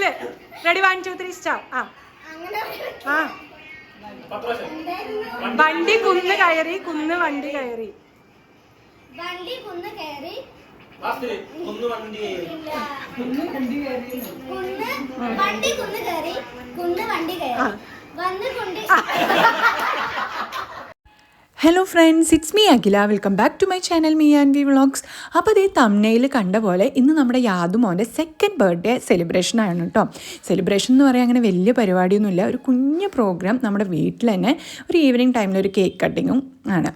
കൗണ്ടിങ്ങില് ready 1 2 3 start. ആ വണ്ടി കുന്ന് കയറി കുന്ന് വണ്ടി കയറി വണ്ടി കുന്ന് കയറി കുന്ന് വണ്ടി കയറി കുന്ന് വണ്ടി കയറി വന്ന് കൊണ്ട്. Hello friends, it's me Akhila. Welcome back to my channel me and we vlogs. അപ്പോൾ അതേ തംബ്നെയിൽ കണ്ട പോലെ ഇന്ന് നമ്മുടെ യാദുമോൻ്റെ സെക്കൻഡ് ബർത്ത്ഡേ സെലിബ്രേഷനാണ് കേട്ടോ. സെലിബ്രേഷൻ എന്ന് പറയാൻ അങ്ങനെ വലിയ പരിപാടിയൊന്നുമില്ല, ഒരു കുഞ്ഞു പ്രോഗ്രാം നമ്മുടെ വീട്ടിൽ തന്നെ ഒരു ഈവനിങ് ടൈമിൽ ഒരു കേക്ക് കട്ടിങ്ങും ആണ്.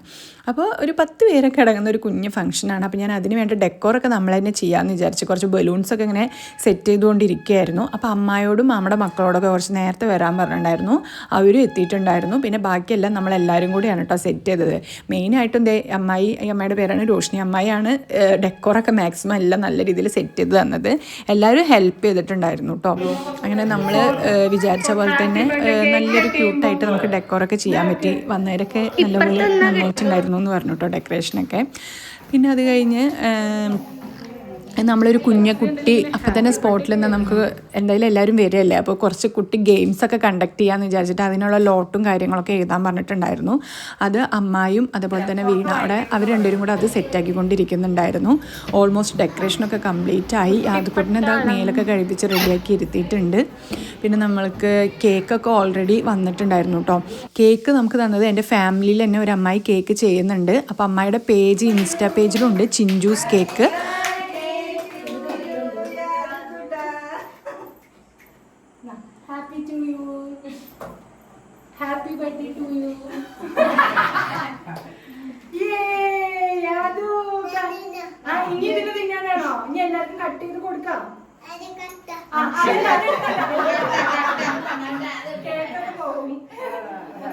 അപ്പോൾ ഒരു 10 പേരൊക്കെ അടങ്ങുന്ന ഒരു കുഞ്ഞ് ഫംഗ്ഷനാണ്. അപ്പോൾ ഞാൻ അതിന് വേണ്ട ഡെക്കോറൊക്കെ നമ്മൾ തന്നെ ചെയ്യാമെന്ന് വിചാരിച്ച് കുറച്ച് ബലൂൺസൊക്കെ ഇങ്ങനെ സെറ്റ് ചെയ്തുകൊണ്ടിരിക്കുകയായിരുന്നു. അപ്പോൾ അമ്മായോടും നമ്മുടെ മക്കളോടൊക്കെ കുറച്ച് നേരത്തെ വരാൻ പറഞ്ഞിട്ടുണ്ടായിരുന്നു. അവരും എത്തിയിട്ടുണ്ടായിരുന്നു. പിന്നെ ബാക്കിയെല്ലാം നമ്മളെല്ലാവരും കൂടിയാണ് കേട്ടോ സെറ്റ് ചെയ്തത്. മെയിനായിട്ടും അമ്മയുടെ പേരാണ് രോഷിനി. അമ്മായിയാണ് ഡെക്കോറൊക്കെ മാക്സിമം എല്ലാം നല്ല രീതിയിൽ സെറ്റ് ചെയ്ത് തന്നത്. എല്ലാവരും ഹെൽപ്പ് ചെയ്തിട്ടുണ്ടായിരുന്നു കേട്ടോ. അങ്ങനെ നമ്മൾ വിചാരിച്ച പോലെ തന്നെ നല്ലൊരു ക്യൂട്ടായിട്ട് നമുക്ക് ഡെക്കോറൊക്കെ ചെയ്യാൻ പറ്റി. വന്നവരൊക്കെ നല്ലപോലെ നന്നായിട്ടുണ്ടായിരുന്നു എന്ന് പറഞ്ഞു കേട്ടോ ഡെക്കറേഷനൊക്കെ. പിന്നെ അത് കഴിഞ്ഞ് നമ്മളൊരു കുട്ടി അപ്പം തന്നെ സ്പോട്ടിൽ നിന്ന് നമുക്ക് എന്തായാലും എല്ലാവരും വരികയല്ലേ, അപ്പോൾ കുറച്ച് കുട്ടി ഗെയിംസൊക്കെ കണ്ടക്ട് ചെയ്യാമെന്ന് വിചാരിച്ചിട്ട് അതിനുള്ള ലോട്ടും കാര്യങ്ങളൊക്കെ എഴുതാൻ പറഞ്ഞിട്ടുണ്ടായിരുന്നു. അത് അമ്മായും അതുപോലെ തന്നെ വീണ അവിടെ അവർ രണ്ടുപേരും കൂടെ അത് സെറ്റാക്കിക്കൊണ്ടിരിക്കുന്നുണ്ടായിരുന്നു. ഓൾമോസ്റ്റ് ഡെക്കറേഷനൊക്കെ കംപ്ലീറ്റ് ആയി. അതുകൊണ്ട് എന്താ മേലൊക്കെ കഴിപ്പിച്ച് റെഡിയാക്കി ഇരുത്തിയിട്ടുണ്ട്. പിന്നെ നമ്മൾക്ക് കേക്കൊക്കെ ഓൾറെഡി വന്നിട്ടുണ്ടായിരുന്നു കേട്ടോ. കേക്ക് നമുക്ക് തന്നത് എൻ്റെ ഫാമിലിയിൽ തന്നെ ഒരു അമ്മായി കേക്ക് ചെയ്യുന്നുണ്ട്. അപ്പോൾ അമ്മായിയുടെ പേജ് ഇൻസ്റ്റാ പേജിലുണ്ട്, Chinchu's cake. Happy to you. Happy birthday to you. Yay! Yadu. ഇനി ഇതിന് തിന്നാനാണോ? ഇനി എല്ലാവർക്കും കട്ട് ചെയ്ത് കൊടുക്കാം.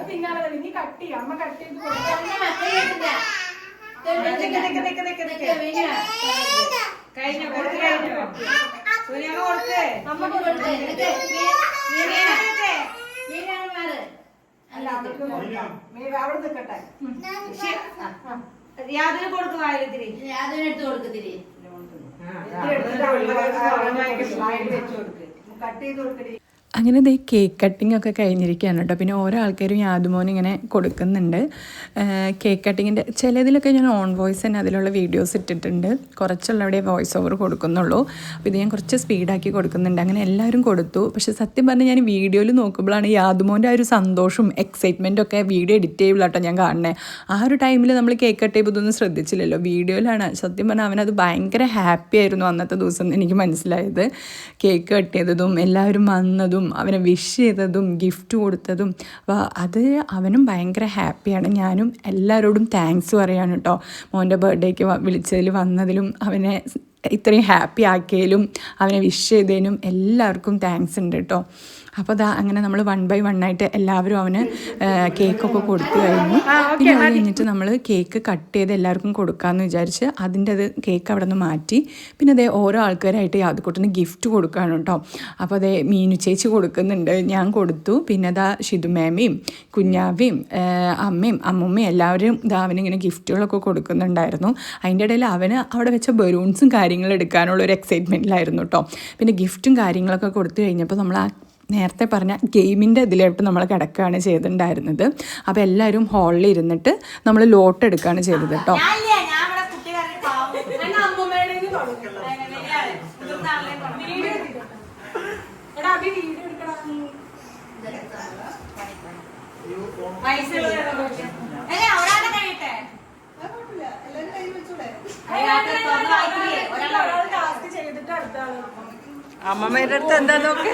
തിന്നാനല്ല, ഇനി കട്ട് ചെയ്യാം. അമ്മ കട്ട് ചെയ്ത് കൊടുക്കാം. യാതൊരു കൊടുക്കുവായിരത്തിരി യാതൊരെടുത്ത് കൊടുക്കത്തിരി കട്ട് ചെയ്ത് കൊടുക്കരി. അങ്ങനെ ദേ കേക്ക് കട്ടിംഗ് ഒക്കെ കഴിഞ്ഞിരിക്കുകയാണ് കേട്ടോ. പിന്നെ ഓരോ ആൾക്കാരും യാദുമോൻ ഇങ്ങനെ കൊടുക്കുന്നുണ്ട്. കേക്ക് കട്ടിങ്ങിൻ്റെ ചിലതിലൊക്കെ ഞാൻ ഓൺ വോയിസ് തന്നെ അതിലുള്ള വീഡിയോസ് ഇട്ടിട്ടുണ്ട്. കുറച്ചുള്ളവിടെ വോയിസ് ഓവർ കൊടുക്കുന്നുള്ളൂ. അപ്പോൾ ഇത് ഞാൻ കുറച്ച് സ്പീഡാക്കി കൊടുക്കുന്നുണ്ട്. അങ്ങനെ എല്ലാവരും കൊടുത്തു. പക്ഷേ സത്യം പറഞ്ഞാൽ ഞാൻ വീഡിയോയിൽ നോക്കുമ്പോഴാണ് യാദുമോൻ്റെ ആ ഒരു സന്തോഷവും എക്സൈറ്റ്മെൻറ്റും ഒക്കെ വീഡിയോ എഡിറ്റ് ചെയ്യുമ്പോഴാട്ടോ ഞാൻ കാണുന്നത്. ആ ഒരു ടൈമിൽ നമ്മൾ കേക്ക് കട്ട് ചെയ്യുമ്പോൾ ഇതൊന്നും ശ്രദ്ധിച്ചില്ലല്ലോ. വീഡിയോയിലാണ് സത്യം പറഞ്ഞാൽ അവനത് ഭയങ്കര ഹാപ്പി ആയിരുന്നു അന്നത്തെ ദിവസം എനിക്ക് മനസ്സിലായത്. കേക്ക് കട്ട് ചെയ്തതും എല്ലാവരും വന്നതും അവനെ വിഷ് ചെയ്തതും ഗിഫ്റ്റ് കൊടുത്തതും. അപ്പോൾ അത് അവനും ഭയങ്കര ഹാപ്പിയാണ്. ഞാനും എല്ലാവരോടും താങ്ക്സ് പറയാണ് കേട്ടോ. മോൻ്റെ ബർത്ത്ഡേക്ക് വിളിച്ചതിൽ വന്നതിലും അവനെ ഇത്രയും ഹാപ്പി ആക്കിയതിലും അവനെ വിഷ് ചെയ്തതിനും എല്ലാവർക്കും താങ്ക്സ് ഉണ്ട് കേട്ടോ. അപ്പോൾ അതാ അങ്ങനെ നമ്മൾ 1 by 1 ആയിട്ട് എല്ലാവരും അവന് കേക്കൊക്കെ കൊടുത്തു കഴിഞ്ഞു. പിന്നെ അത് കഴിഞ്ഞിട്ട് നമ്മൾ കേക്ക് കട്ട് ചെയ്ത് എല്ലാവർക്കും കൊടുക്കാമെന്ന് വിചാരിച്ച് അതിൻ്റെ കേക്ക് അവിടെ നിന്ന് മാറ്റി. പിന്നെ അതേ ഓരോ ആൾക്കാരായിട്ട് യാദുക്കുട്ടന് ഗിഫ്റ്റ് കൊടുക്കുകയാണ് കേട്ടോ. അപ്പോൾ അതേ മീനു ചേച്ചി കൊടുക്കുന്നുണ്ട്, ഞാൻ കൊടുത്തു. പിന്നെ അതാ ഷിതുമേമയും കുഞ്ഞാവയും അമ്മയും അമ്മൂമ്മയും എല്ലാവരും ഇതാ അവനിങ്ങനെ ഗിഫ്റ്റുകളൊക്കെ കൊടുക്കുന്നുണ്ടായിരുന്നു. അതിൻ്റെ ഇടയിൽ അവന് അവിടെ വെച്ച ബലൂൺസും കാര്യങ്ങളും എടുക്കാനുള്ള ഒരു എക്സൈറ്റ്മെൻറ്റിലായിരുന്നു കേട്ടോ. പിന്നെ ഗിഫ്റ്റും കാര്യങ്ങളൊക്കെ കൊടുത്തു കഴിഞ്ഞപ്പോൾ നമ്മൾ ആ നേരത്തെ പറഞ്ഞ ഗെയിമിൻ്റെ ഇതിലോട്ട് നമ്മൾ കിടക്കുകയാണ് ചെയ്തിട്ടുണ്ടായിരുന്നത്. അപ്പോൾ എല്ലാവരും ഹാളിൽ ഇരുന്നിട്ട് നമ്മൾ ലോട്ട് എടുക്കുകയാണ് ചെയ്തത് കേട്ടോ. അമ്മമ്മയുടെ അടുത്ത് എന്താ നോക്ക്.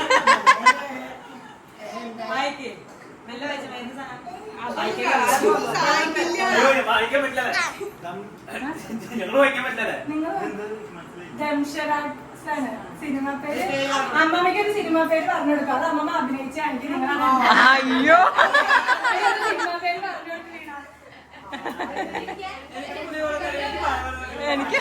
സിനിമ പേര് അമ്മമ്മയ്ക്ക് ഒരു സിനിമ പേര് പറഞ്ഞു കൊടുക്കാം. അത് അമ്മമ്മ അഭിനയിച്ച ആണെങ്കിൽ അയ്യോ സിനിമ പേര് പറഞ്ഞു എനിക്ക്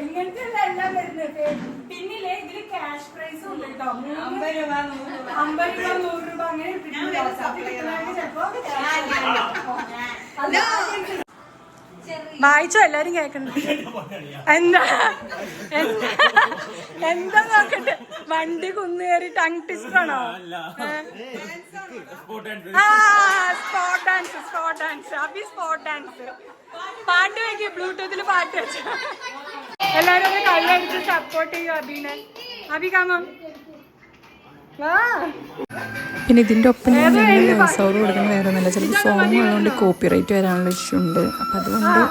ഇങ്ങനത്തെ എല്ലാം പിന്നില്ലേ ഇതില് ക്യാഷ് പ്രൈസും ഉണ്ട് കേട്ടോ. 50 രൂപ 50 രൂപ 100 രൂപ അങ്ങനെ വായിച്ചോ എല്ലാരും കേക്കണ്ട. എന്താ എന്താ നോക്കട്ടെ, വണ്ടി കുന്നു കയറി ടങ് ട്വിസ്റ്റർ ആണോ? സ്പോട്ട് ഡാൻസ് അഭി സ്പോട്ട് ഡാൻസ്. പാട്ട് വെക്ക്, ബ്ലൂടൂത്തിൽ പാട്ട് വെച്ച എല്ലാരും ഒന്ന് കൈയടിച്ച് സപ്പോർട്ട് ചെയ്യും അഭിനെ. അഭി കാമം വാ. പിന്നെ ഇതിൻ്റെ ഒപ്പം വോയിസ് ഓവർ കൊടുക്കുന്ന വേറെ ഒന്നുമില്ല. ചിലപ്പോൾ സോങ് ഉള്ളതുകൊണ്ട് കോപ്പിറൈറ്റ് വരാനുള്ള ഇഷ്യൂ ഉണ്ട്. അപ്പം അതുകൊണ്ട്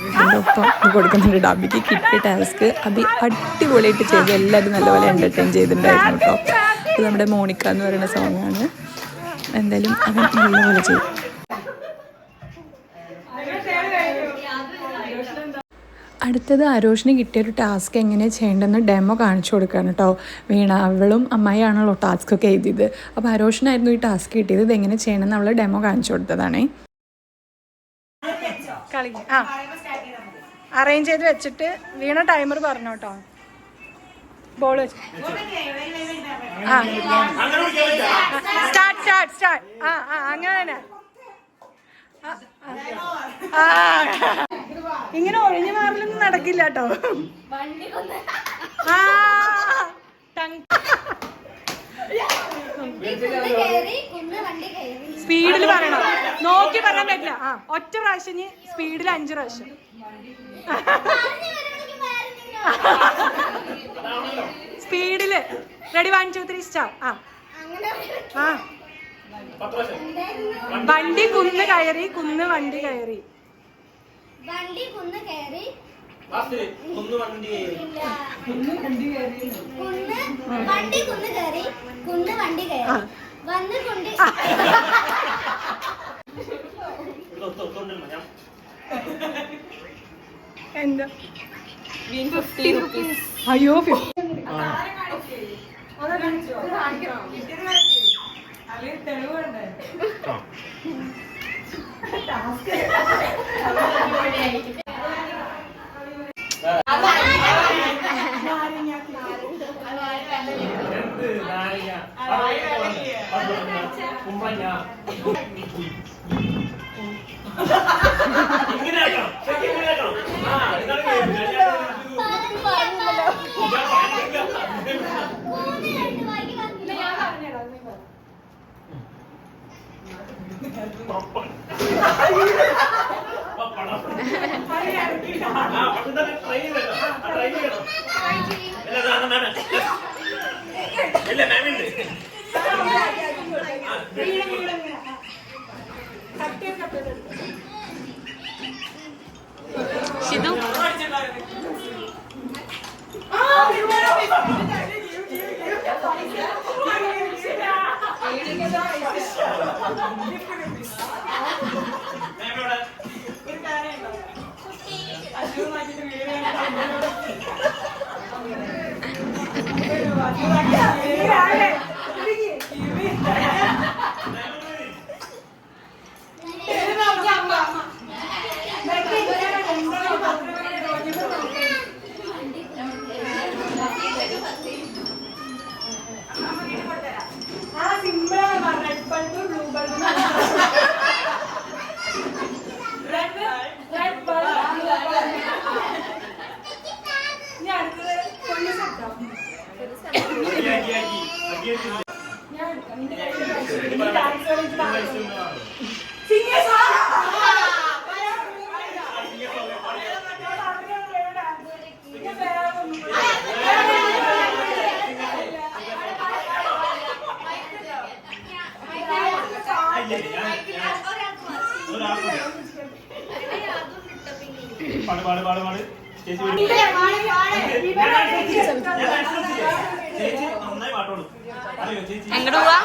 ഇതിൻ്റെ ഒപ്പം കൊടുക്കുന്നുണ്ട്. അബിക്ക് കിട്ടിയ ടാസ്ക് അബി അടിപൊളിയായിട്ട് ചെയ്ത് എല്ലാവരും നല്ലപോലെ എൻ്റർടൈൻ ചെയ്തിട്ടുണ്ടായിരുന്നു കേട്ടോ. ഇത് നമ്മുടെ മോണിക്ക എന്ന് പറയുന്ന സോങ്ങാണ്. എന്തായാലും അവൻ നല്ലപോലെ ചെയ്തു. അടുത്തത് ആരോഷിന് കിട്ടിയൊരു ടാസ്ക് എങ്ങനെ ചെയ്യേണ്ടതെന്ന് ഡെമോ കാണിച്ചു കൊടുക്കുകയാണ് കേട്ടോ. വീണ അവളും അമ്മായിയാണല്ലോ ടാസ്കൊക്കെ എഴുതിയത്. അപ്പോൾ ആരോഷിനായിരുന്നു ഈ ടാസ്ക് കിട്ടിയത്. ഇത് എങ്ങനെ ചെയ്യണമെന്ന് അവൾ ഡെമോ കാണിച്ചു കൊടുത്തതാണേ. കളി അറേഞ്ച് ചെയ്ത് വെച്ചിട്ട് വീണ ടൈമർ പറഞ്ഞു കേട്ടോ. ബോൾ വെച്ച് സ്റ്റാർട്ട്. അങ്ങനെ തന്നെ. ഇങ്ങനെ ഒഴിഞ്ഞു മാറലൊന്നും നടക്കില്ല കേട്ടോ. സ്പീഡിൽ പറയണം, നോക്കി പറയാൻ പറ്റില്ല. ഒറ്റ പ്രാവശ്യം സ്പീഡിൽ 5 പ്രാവശ്യം. സ്പീഡില് റെഡി 1 2 3 സ്റ്റാർട്ട്. വണ്ടി കുന്ന് കയറി കുന്ന് വണ്ടി കയറി വണ്ടി കുന്ന് കയറി വണ്ടി കുന്ന് കയറി കുന്ന് വണ്ടി കയറി വന്ന് കൊണ്ട് എന്താ അയ്യോ ഷിതു എങ്ങോട്ട് പോവാ?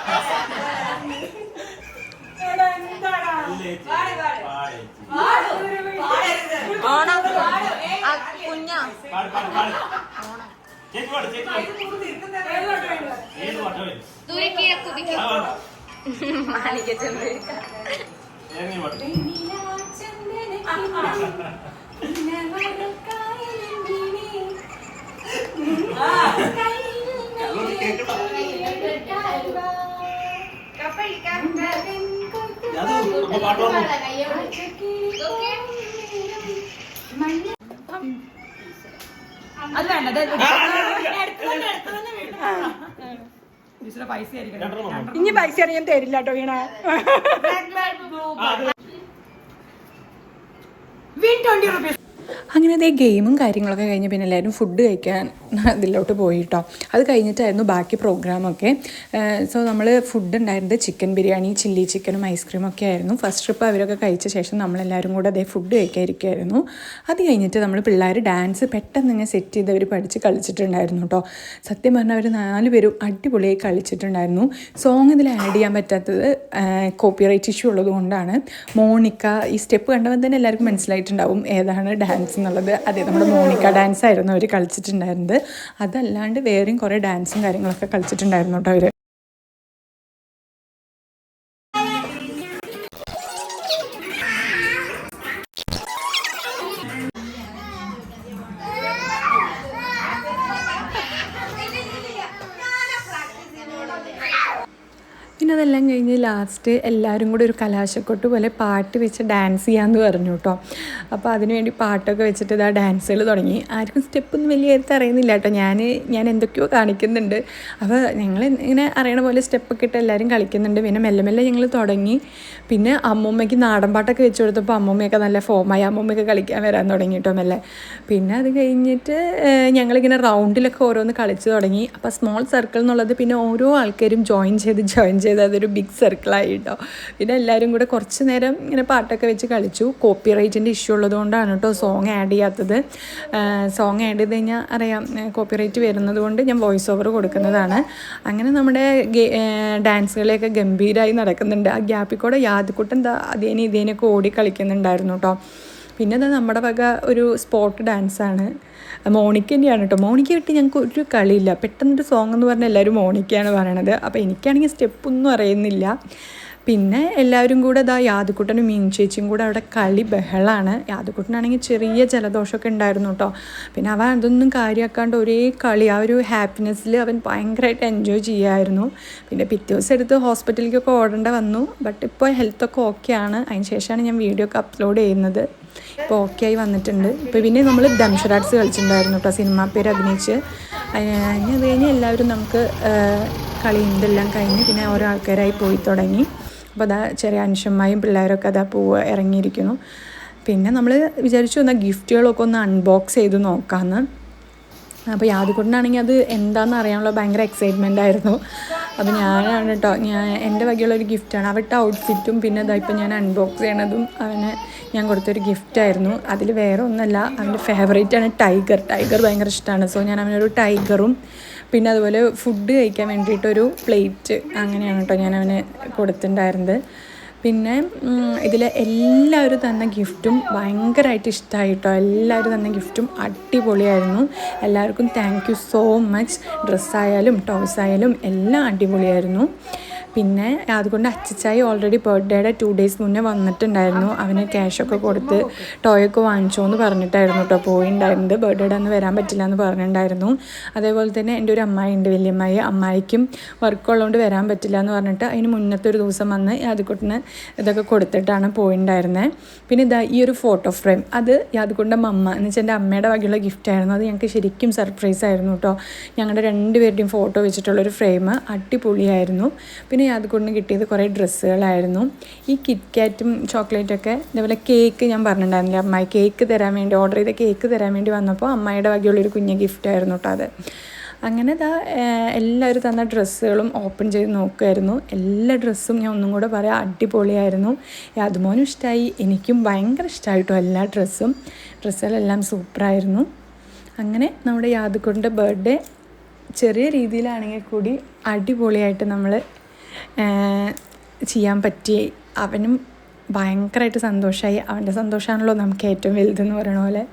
ഓണം കുഞ്ഞാ അപ്പൊ പാട്ട് പാടുന്നു. അത് വേണ്ട പൈസ ആയിരിക്കണം. ഇനി പൈസ ഞാൻ തരില്ല കേട്ടോ വീണ. അങ്ങനെ അതേ ഗെയിമും കാര്യങ്ങളൊക്കെ കഴിഞ്ഞ് പിന്നെ എല്ലാവരും ഫുഡ് കഴിക്കാൻ അതിലോട്ട് പോയി കേട്ടോ. അത് കഴിഞ്ഞിട്ടായിരുന്നു ബാക്കി പ്രോഗ്രാമൊക്കെ. സോ നമ്മൾ ഫുഡ് ഉണ്ടായിരുന്നത് ചിക്കൻ ബിരിയാണി, ചില്ലി ചിക്കനും ഐസ്ക്രീമും ഒക്കെ ആയിരുന്നു. ഫസ്റ്റ് ട്രിപ്പ് അവരൊക്കെ കഴിച്ച ശേഷം നമ്മളെല്ലാവരും കൂടെ അതേ ഫുഡ് കഴിക്കാതിരിക്കുമായിരുന്നു. അത് കഴിഞ്ഞിട്ട് നമ്മൾ പിള്ളേർ ഡാൻസ് പെട്ടെന്ന് ഇങ്ങനെ സെറ്റ് ചെയ്ത് അവർ പഠിച്ച് കളിച്ചിട്ടുണ്ടായിരുന്നു കേട്ടോ. സത്യം പറഞ്ഞാൽ അവർ 4 പേരും അടിപൊളിയായി കളിച്ചിട്ടുണ്ടായിരുന്നു. സോങ് ഇതിൽ ആഡ് ചെയ്യാൻ പറ്റാത്തത് കോപ്പിറൈറ്റ് ഇഷ്യൂ ഉള്ളത് കൊണ്ടാണ്. മോണിക്ക ഈ സ്റ്റെപ്പ് കണ്ടപ്പോൾ തന്നെ എല്ലാവർക്കും മനസ്സിലായിട്ടുണ്ടാവും ഏതാണ് ഡാൻസ് എന്നുള്ളത്. അതെ, നമ്മുടെ മോണിക്ക ഡാൻസ് ആയിരുന്നു അവർ കളിച്ചിട്ടുണ്ടായിരുന്നത്. അതല്ലാണ്ട് വേറെയും കുറേ ഡാൻസും കാര്യങ്ങളൊക്കെ കളിച്ചിട്ടുണ്ടായിരുന്നു കേട്ടോ അവർ. പിന്നെ അതെല്ലാം കഴിഞ്ഞ് ലാസ്റ്റ് എല്ലാവരും കൂടി ഒരു കലാശക്കൊട്ട് പോലെ പാട്ട് വെച്ച് ഡാൻസ് ചെയ്യാമെന്ന് പറഞ്ഞു കേട്ടോ. അപ്പോൾ അതിനുവേണ്ടി പാട്ടൊക്കെ വെച്ചിട്ട് ഇതാ ഡാൻസുകൾ തുടങ്ങി. ആർക്കും സ്റ്റെപ്പൊന്നും വലിയ കാര്യത്തിൽ അറിയുന്നില്ല കേട്ടോ. ഞാൻ എന്തൊക്കെയോ കാണിക്കുന്നുണ്ട്. അപ്പോൾ ഞങ്ങൾ ഇങ്ങനെ അറിയണ പോലെ സ്റ്റെപ്പൊക്കെ ഇട്ട് എല്ലാവരും കളിക്കുന്നുണ്ട്. പിന്നെ മെല്ലെ മെല്ലെ ഞങ്ങൾ തുടങ്ങി. പിന്നെ അമ്മൂമ്മയ്ക്ക് നാടൻ പാട്ടൊക്കെ വെച്ച് കൊടുത്തപ്പോൾ അമ്മൂമ്മയൊക്കെ നല്ല ഫോമായി. അമ്മൂമ്മയൊക്കെ കളിക്കാൻ വരാൻ തുടങ്ങി കേട്ടോ മെല്ലെ. പിന്നെ അത് കഴിഞ്ഞിട്ട് ഞങ്ങളിങ്ങനെ റൗണ്ടിലൊക്കെ ഓരോന്ന് കളിച്ച് തുടങ്ങി. അപ്പോൾ സ്മോൾ സർക്കിൾ എന്നുള്ളത് പിന്നെ ഓരോ ആൾക്കാരും ജോയിൻ ചെയ്ത് അതൊരു ബിഗ് സർക്കിളായി കേട്ടോ. പിന്നെ എല്ലാവരും കൂടെ കുറച്ച് നേരം ഇങ്ങനെ പാട്ടൊക്കെ വെച്ച് കളിച്ചു. കോപ്പിറൈറ്റിൻ്റെ ഇഷ്യൂ ഉള്ളതുകൊണ്ടാണ് കേട്ടോ സോങ് ആഡ് ചെയ്യാത്തത്. സോങ് ആഡ് ചെയ്ത് കഴിഞ്ഞാൽ അറിയാം കോപ്പിറൈറ്റ് വരുന്നത് കൊണ്ട് ഞാൻ വോയിസ് ഓവർ കൊടുക്കുന്നതാണ്. അങ്ങനെ നമ്മുടെ ഡാൻസുകളെയൊക്കെ ഗംഭീരമായി നടക്കുന്നുണ്ട്. ആ ഗ്യാപ്പിൽ കൂടെ യാദക്കുട്ടൻ എന്താ ഇതേനൊക്കെ ഓടി കളിക്കുന്നുണ്ടായിരുന്നു കേട്ടോ. പിന്നെ അത് നമ്മുടെ വക ഒരു സ്പോട്ട് ഡാൻസാണ്. മോണിക്ക തന്നെയാണ് കേട്ടോ. മോണിക്ക കിട്ടി ഞങ്ങൾക്ക് ഒരു കളിയില്ല. പെട്ടെന്നൊരു സോങ് എന്ന് പറഞ്ഞാൽ എല്ലാവരും മോണിക്കയാണ് പറയണത്. അപ്പോൾ എനിക്കാണെങ്കിൽ സ്റ്റെപ്പൊന്നും അറിയുന്നില്ല. പിന്നെ എല്ലാവരും കൂടെ യാദക്കുട്ടനും മീൻ ചേച്ചിയും കൂടെ അവിടെ കളി ബഹളാണ്. യാദക്കുട്ടനാണെങ്കിൽ ചെറിയ ജലദോഷമൊക്കെ ഉണ്ടായിരുന്നു കേട്ടോ. പിന്നെ അവൻ അതൊന്നും കാര്യമാക്കാണ്ട് ഒരേ കളി, ആ ഒരു ഹാപ്പിനെസ്സിൽ അവൻ ഭയങ്കരമായിട്ട് എൻജോയ് ചെയ്യുമായിരുന്നു. പിന്നെ പിറ്റേ ദിവസം എടുത്ത് ഹോസ്പിറ്റലിലേക്കൊക്കെ ഓടേണ്ട വന്നു. ബട്ട് ഇപ്പോൾ ഹെൽത്തൊക്കെ ഓക്കെയാണ്. അതിന് ശേഷമാണ് ഞാൻ വീഡിയോ ഒക്കെ അപ്ലോഡ് ചെയ്യുന്നത്. ഇപ്പോൾ ഓക്കെ ആയി വന്നിട്ടുണ്ട്. ഇപ്പോൾ പിന്നെ നമ്മൾ ദംഷറാട്സ് കളിച്ചിട്ടുണ്ടായിരുന്നു കേട്ടോ, സിനിമ പേര് അഭിനയിച്ച്. ഇനി അത് കഴിഞ്ഞ് എല്ലാവരും നമുക്ക് കളി എന്തെല്ലാം കഴിഞ്ഞ് പിന്നെ ഓരോ ആൾക്കാരായി പോയി തുടങ്ങി. അപ്പോൾ അതാ ചെറിയ അനുഷന്മാരും പിള്ളേരൊക്കെ അതാ ഇറങ്ങിയിരിക്കുന്നു. പിന്നെ നമ്മൾ വിചാരിച്ചു എന്നാൽ ഗിഫ്റ്റുകളൊക്കെ ഒന്ന് അൺബോക്സ് ചെയ്ത് നോക്കാമെന്ന്. അപ്പോൾ യാദക്കുട്ടനാണെങ്കിൽ അത് എന്താണെന്ന് അറിയാനുള്ള ഭയങ്കര എക്സൈറ്റ്മെൻ്റ് ആയിരുന്നു. അപ്പോൾ ഞാനാണ് കേട്ടോ, എൻ്റെ വകയുള്ളൊരു ഗിഫ്റ്റാണ്. അവരുടെ ഔട്ട്ഫിറ്റും പിന്നെ ഇതാ ഇപ്പം ഞാൻ അൺബോക്സ് ചെയ്യണതും അവന് ഞാൻ കൊടുത്തൊരു ഗിഫ്റ്റായിരുന്നു. അതിൽ വേറെ ഒന്നല്ല, അവൻ്റെ ഫേവറേറ്റാണ് ടൈഗർ ഭയങ്കര ഇഷ്ടമാണ്. സോ ഞാൻ അവനൊരു ടൈഗറും പിന്നെ അതുപോലെ ഫുഡ് കഴിക്കാൻ വേണ്ടിയിട്ടൊരു പ്ലേറ്റ് അങ്ങനെയാണ് കേട്ടോ ഞാൻ അവന് കൊടുത്തിട്ടുണ്ടായിരുന്നത്. പിന്നെ ഇതിൽ എല്ലാവരും തന്ന ഗിഫ്റ്റും ഭയങ്കരമായിട്ട് ഇഷ്ടമായി കേട്ടോ. എല്ലാവരും തന്ന ഗിഫ്റ്റും അടിപൊളിയായിരുന്നു. എല്ലാവർക്കും താങ്ക് യു സോ മച്ച്. ഡ്രസ്സായാലും ടോയ്സ് ആയാലും എല്ലാം അടിപൊളിയായിരുന്നു. പിന്നെ അതുകൊണ്ട് അച്ചച്ചായി ഓൾറെഡി ബർത്ത്ഡേയുടെ 2 days മുന്നേ വന്നിട്ടുണ്ടായിരുന്നു. അവന് ക്യാഷൊക്കെ കൊടുത്ത് ടോയൊക്കെ വാങ്ങിച്ചോ എന്ന് പറഞ്ഞിട്ടായിരുന്നു കേട്ടോ പോയിണ്ടായിരുന്നത്. ബർത്ത്ഡേയുടെ അന്ന് വരാൻ പറ്റില്ല എന്ന് പറഞ്ഞിട്ടുണ്ടായിരുന്നു. അതേപോലെ തന്നെ എൻ്റെ ഒരു അമ്മായി ഉണ്ട്, വലിയമ്മായി. അമ്മായിക്കും വർക്കുള്ളതുകൊണ്ട് വരാൻ പറ്റില്ല എന്ന് പറഞ്ഞിട്ട് അതിന് മുന്നത്തെ ഒരു ദിവസം വന്ന് യാദക്കുട്ടന് ഇതൊക്കെ കൊടുത്തിട്ടാണ് പോയിണ്ടായിരുന്നത്. പിന്നെ ഇതാ ഈ ഒരു ഫോട്ടോ ഫ്രെയിം, അത് യാദക്കുട്ടൻ്റെ അമ്മ എന്ന് വെച്ചാൽ എൻ്റെ അമ്മയുടെ വകയുള്ള ഗിഫ്റ്റായിരുന്നു. അത് ഞങ്ങൾക്ക് ശരിക്കും സർപ്രൈസ് ആയിരുന്നു കേട്ടോ. ഞങ്ങളുടെ 2 പേരുടെയും ഫോട്ടോ വെച്ചിട്ടുള്ളൊരു ഫ്രെയിം അടിപൊളിയായിരുന്നു. പിന്നെ യാദക്കുട്ടന് കിട്ടിയത് കുറേ ഡ്രസ്സുകളായിരുന്നു. ഈ കിറ്റ്കാറ്റും ചോക്ലേറ്റൊക്കെ ഇതേപോലെ കേക്ക് ഞാൻ പറഞ്ഞിട്ടുണ്ടായിരുന്നില്ല, അമ്മായി കേക്ക് തരാൻ വേണ്ടി ഓർഡർ ചെയ്ത കേക്ക് തരാൻ വേണ്ടി വന്നപ്പോൾ അമ്മായിയുടെ വകയുള്ളൊരു കുഞ്ഞ് ഗിഫ്റ്റായിരുന്നു കേട്ടോ അത്. അങ്ങനെ എല്ലാവരും തന്ന ഡ്രസ്സുകളും ഓപ്പൺ ചെയ്ത് നോക്കുമായിരുന്നു. എല്ലാ ഡ്രസ്സും ഞാൻ ഒന്നും കൂടെ പറയാം അടിപൊളിയായിരുന്നു. യാദുമോനും ഇഷ്ടമായി, എനിക്കും ഭയങ്കര ഇഷ്ടമായിട്ടോ എല്ലാ ഡ്രസ്സുകളെല്ലാം സൂപ്പറായിരുന്നു. അങ്ങനെ നമ്മുടെ യാദക്കുട്ടൻ്റെ ബർത്ത്ഡേ ചെറിയ രീതിയിലാണെങ്കിൽ കൂടി അടിപൊളിയായിട്ട് നമ്മൾ ചെയ്യാൻ പറ്റി. അവനും ഭയങ്കരമായിട്ട് സന്തോഷമായി. അവൻ്റെ സന്തോഷമാണല്ലോ നമുക്ക് ഏറ്റവും വലുതെന്ന് പറയണ പോലെ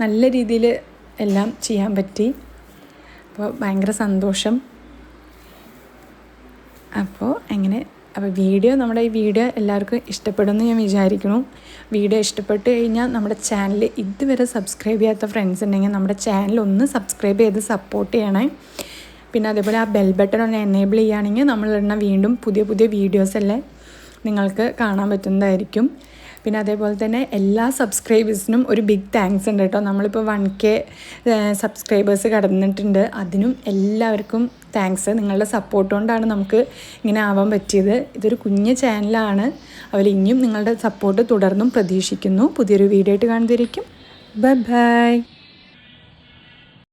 നല്ല രീതിയിൽ എല്ലാം ചെയ്യാൻ പറ്റി. അപ്പോൾ ഭയങ്കര സന്തോഷം. അപ്പോൾ നമ്മുടെ ഈ വീഡിയോ എല്ലാവർക്കും ഇഷ്ടപ്പെടുമെന്ന് ഞാൻ വിചാരിക്കുന്നു. വീഡിയോ ഇഷ്ടപ്പെട്ട് കഴിഞ്ഞാൽ നമ്മുടെ ചാനൽ ഇതുവരെ സബ്സ്ക്രൈബ് ചെയ്യാത്ത ഫ്രണ്ട്സ് ഉണ്ടെങ്കിൽ നമ്മുടെ ചാനൽ ഒന്ന് സബ്സ്ക്രൈബ് ചെയ്ത് സപ്പോർട്ട് ചെയ്യണേ. പിന്നെ അതേപോലെ ആ ബെൽ ബട്ടൺ ഒന്ന് എനേബിൾ ചെയ്യുകയാണെങ്കിൽ നമ്മളിടുന്ന വീണ്ടും പുതിയ വീഡിയോസ് എല്ലാം നിങ്ങൾക്ക് കാണാൻ പറ്റുന്നതായിരിക്കും. പിന്നെ അതേപോലെ തന്നെ എല്ലാ സബ്സ്ക്രൈബേഴ്സിനും ഒരു ബിഗ് താങ്ക്സ് ഉണ്ട് കേട്ടോ. നമ്മളിപ്പോൾ 1K സബ്സ്ക്രൈബേഴ്സ് കടന്നിട്ടുണ്ട്. അതിനും എല്ലാവർക്കും താങ്ക്സ്. നിങ്ങളുടെ സപ്പോർട്ട് കൊണ്ടാണ് നമുക്ക് ഇങ്ങനെ ആവാൻ പറ്റിയത്. ഇതൊരു കുഞ്ഞ് ചാനലാണ്. അവർ ഇനിയും നിങ്ങളുടെ സപ്പോർട്ട് തുടർന്നും പ്രതീക്ഷിക്കുന്നു. പുതിയൊരു വീഡിയോ ആയിട്ട് കാണുന്നതായിരിക്കും. Bye bye.